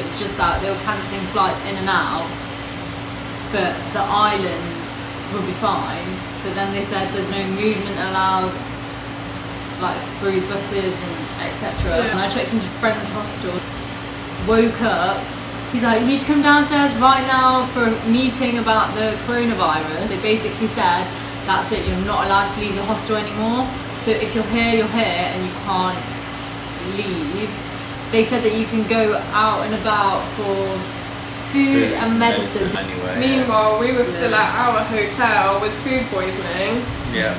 it was just that they were cancelling flights in and out, but the island will be fine. But then they said there's no movement allowed, like through buses and etc. And I checked into friend's hostel, woke up, he's like, you need to come downstairs right now for a meeting about the coronavirus. They basically said, that's it, you're not allowed to leave the hostel anymore. So if you're here and you can't leave. They said that you can go out and about for food and medicine. Anyway, meanwhile, we were still at our hotel with food poisoning. Yeah.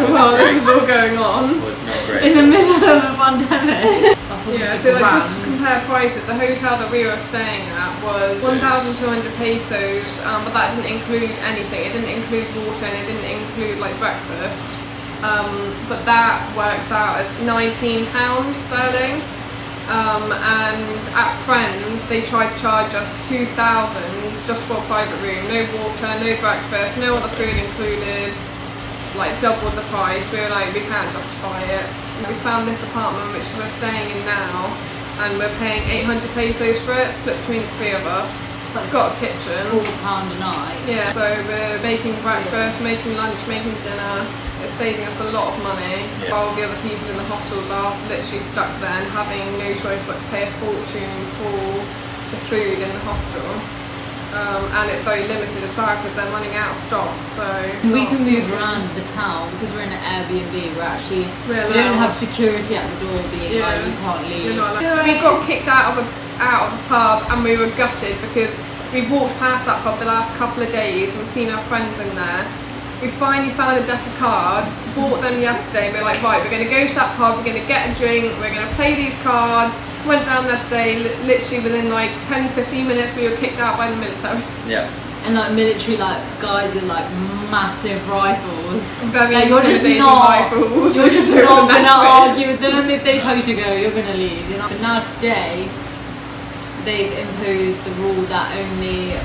Well, this is all going on. Well, it's not great. In the middle of a pandemic. Yeah, so like just to compare prices, the hotel that we were staying at was 1,200 pesos, but that didn't include anything. It didn't include water and it didn't include like breakfast. But that works out as £19 sterling. And at Friends, they tried to charge us 2,000 just for a private room. No water, no breakfast, no other food included. Like double the price. We were like, we can't justify it. We found this apartment which we're staying in now, and we're paying 800 pesos for it, split between the three of us. It's got a kitchen. £4 a night. Yeah, so we're making breakfast, making lunch, making dinner. It's saving us a lot of money, while the other people in the hostels are literally stuck there and having no choice but to pay a fortune for the food in the hostel. And it's very limited as well because they're running out of stock. So we can move around the town because we're in an Airbnb. We don't have security at the door being like you can't leave. We got kicked out of a pub and we were gutted because we walked past that pub the last couple of days and seen our friends in there. We finally found a deck of cards, bought them yesterday, and we were like, right, we're going to go to that pub, we're going to get a drink, we're going to play these cards. Went down there today, literally within like 10-15 minutes we were kicked out by the military. Yeah. And like military guys with like massive rifles. Very you're just not going to argue with them. If they tell you to go, you're going to leave. But now today, they've imposed the rule that only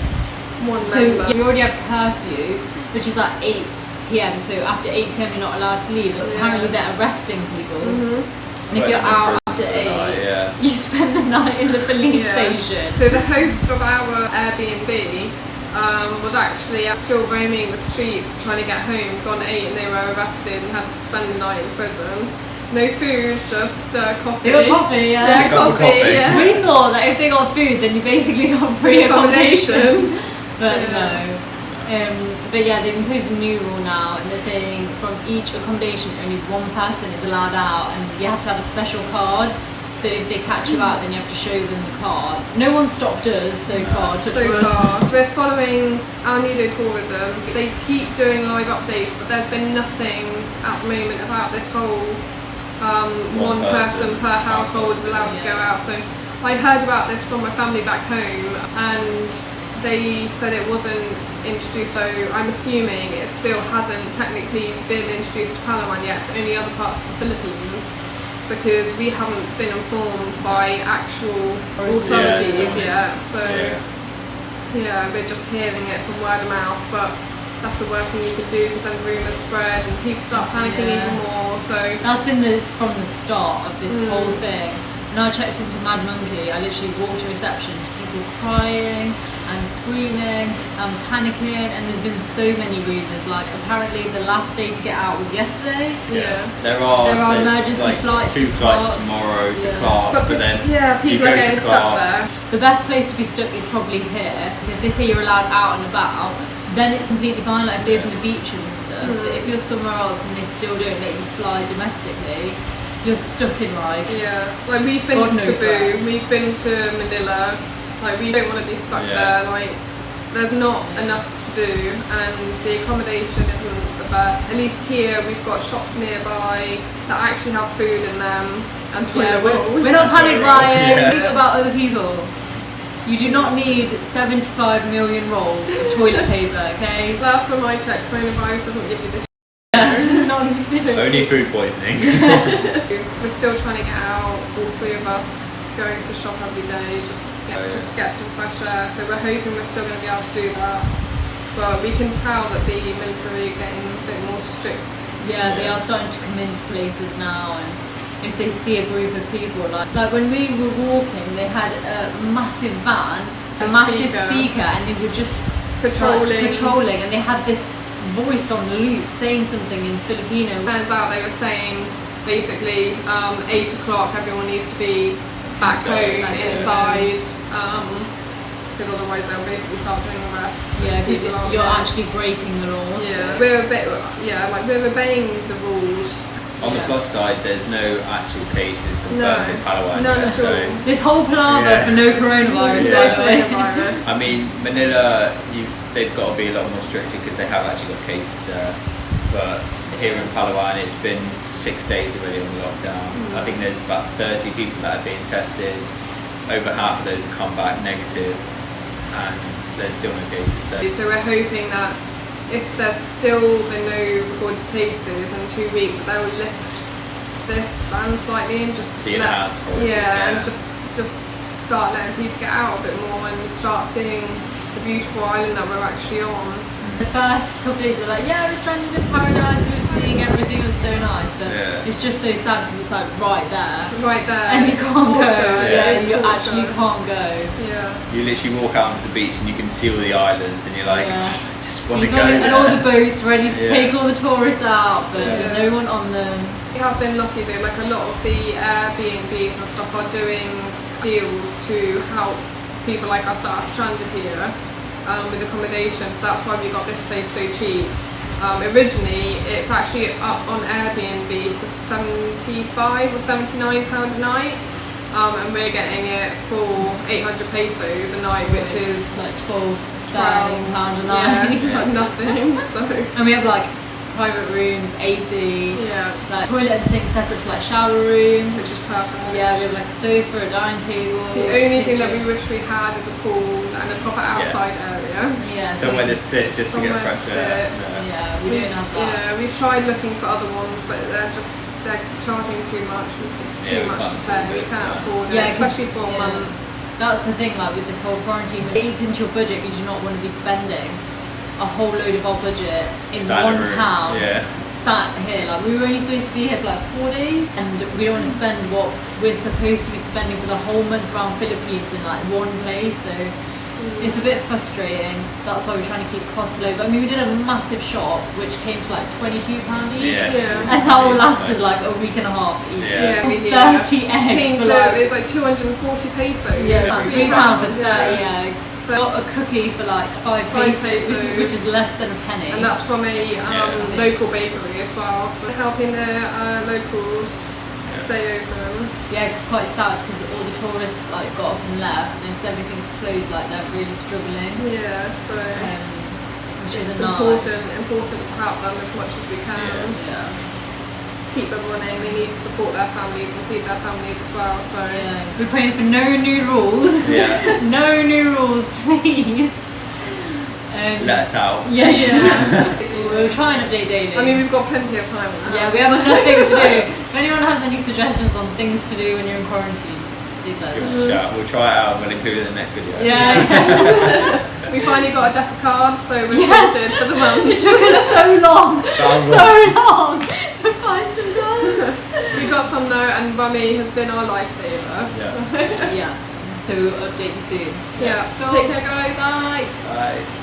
one member. So you already have curfew, which is like 8 PM, so after 8 PM you're not allowed to leave. Apparently they're arresting people. And if you're out after 8, you spend the night in the police station. So the host of our Airbnb was actually still roaming the streets trying to get home, gone 8 and they were arrested and had to spend the night in prison. No food, just coffee. They got coffee, yeah. Coffee, yeah. We thought that if they got food then you basically got free accommodation. But no. But yeah, they've imposed a new rule now and they're saying from each accommodation only one person is allowed out and you have to have a special card. So if they catch you out then you have to show them the card. No one stopped us so far. We're following our Nido tourism. They keep doing live updates but there's been nothing at the moment about this whole one person per household is allowed to go out. So I heard about this from my family back home and they said it wasn't introduced, so I'm assuming it still hasn't technically been introduced to Palawan yet, so only other parts of the Philippines, because we haven't been informed by actual authorities yet. So yeah, we're just hearing it from word of mouth, but that's the worst thing you could do because then rumours spread and people start panicking even more. So that's been this from the start of this whole thing. When I checked into Mad Monkey, I literally walked to reception, people crying and screaming and panicking, and there's been so many rumours. Like apparently the last day to get out was yesterday. There are emergency flights. 2 flights tomorrow to Clark, but then people are getting stuck there. The best place to be stuck is probably here. So if they say you're allowed out and about, then it's completely fine. Like if they open the beaches and stuff. But if you're somewhere else and they still don't let you fly domestically, you're stuck in like like we've been to Cebu, we've been to Manila. Like we don't want to be stuck there. Like there's not enough to do, and the accommodation isn't the best. At least here we've got shops nearby that actually have food in them and toilet rolls. We're not panic buying. Think about other people. You do not need 75 million rolls of toilet paper, okay? Last time I checked, coronavirus doesn't give you this. Only food poisoning. We're still trying to get out, all 3 of us, going to the shop every day, just to get some fresh air. So we're hoping we're still going to be able to do that. But we can tell that the military are getting a bit more strict. Yeah, they are starting to come into places now, and if they see a group of people. Like when we were walking, they had a massive van, a massive speaker, and they were just patrolling, and they had this voice on loop saying something in Filipino. Turns out they were saying basically 8 o'clock everyone needs to be back home inside, because otherwise they'll basically start doing arrests. Yeah, because you're actually breaking the laws. Yeah, we're obeying the rules. On the plus side, there's no actual cases confirmed in Palawan. None at all. This whole palaver for no coronavirus. I mean, Manila, they've got to be a lot more stricter because they have actually got cases there. But here in Palawan, it's been 6 days already on the lockdown. I think there's about 30 people that are being tested. Over half of those have come back negative, and there's still no cases. So we're hoping that if there's still been no recorded cases in 2 weeks, that they'll lift this ban slightly and just and just start letting people get out a bit more and start seeing the beautiful island that we're actually on. The first couple of days were like, yeah, we're stranded in paradise, we were seeing everything, it was so nice, but it's just so sad because it's like right there, and you can't go. You actually can't go. You literally walk out onto the beach and you can see all the islands, and you're like, I just want to go. And all the boats ready to take all the tourists out, but there's no one on them. We have been lucky though, like a lot of the Airbnbs and stuff are doing deals to help people like us that are stranded here with accommodation, so that's why we got this place so cheap. Originally it's actually up on Airbnb for £75 or £79 a night, and we're getting it for 800 pesos a night, which is like £12 a night. Like nothing. So and we have like private rooms, AC, like toilet and sink separate to like shower room, which is perfect. Yeah, we have like a sofa, a dining table. The only thing that we wish we had is a pool and a proper outside area. Yeah, somewhere to sit just to get fresh air. We don't have that. Yeah, we've tried looking for other ones, but they're charging too much. It's too much to pay. We can't afford it, especially for a month. That's the thing, like with this whole quarantine, it eats into your budget because you're not want to be spending a whole load of our budget in one town. Sat here, like we were only supposed to be here for like 4 days, and we don't want to spend what we're supposed to be spending for the whole month around Philippines in like one place. So it's a bit frustrating. That's why we're trying to keep costs low. But I mean, we did a massive shop which came to like £22 each, and that all lasted like a week and a half each. 30 eggs. It was like 240 pesos. Yeah, £3 for 30 eggs. Got a cookie for like 5 pesos, which is less than a penny. And that's from a local bakery as well, so helping the locals stay open. Yeah, it's quite sad because all the tourists like got up and left, and because everything's closed, like they're really struggling. Yeah, so which it's is important to help them as much as we can. Keep them running. They need to support their families and feed their families as well. So we're praying for no new rules. No new rules, please. Let us out. We'll try and update daily. I mean, we've got plenty of time. We have nothing to do. If anyone has any suggestions on things to do when you're in quarantine, please let us know. We'll try it out and we'll include it in the next video. We finally got a DEFA card, so we're sorted for the month. It took us so long to find some guns. We got some though, and Rummy has been our lifesaver. So we'll update you soon. Take care, guys. Bye. Bye.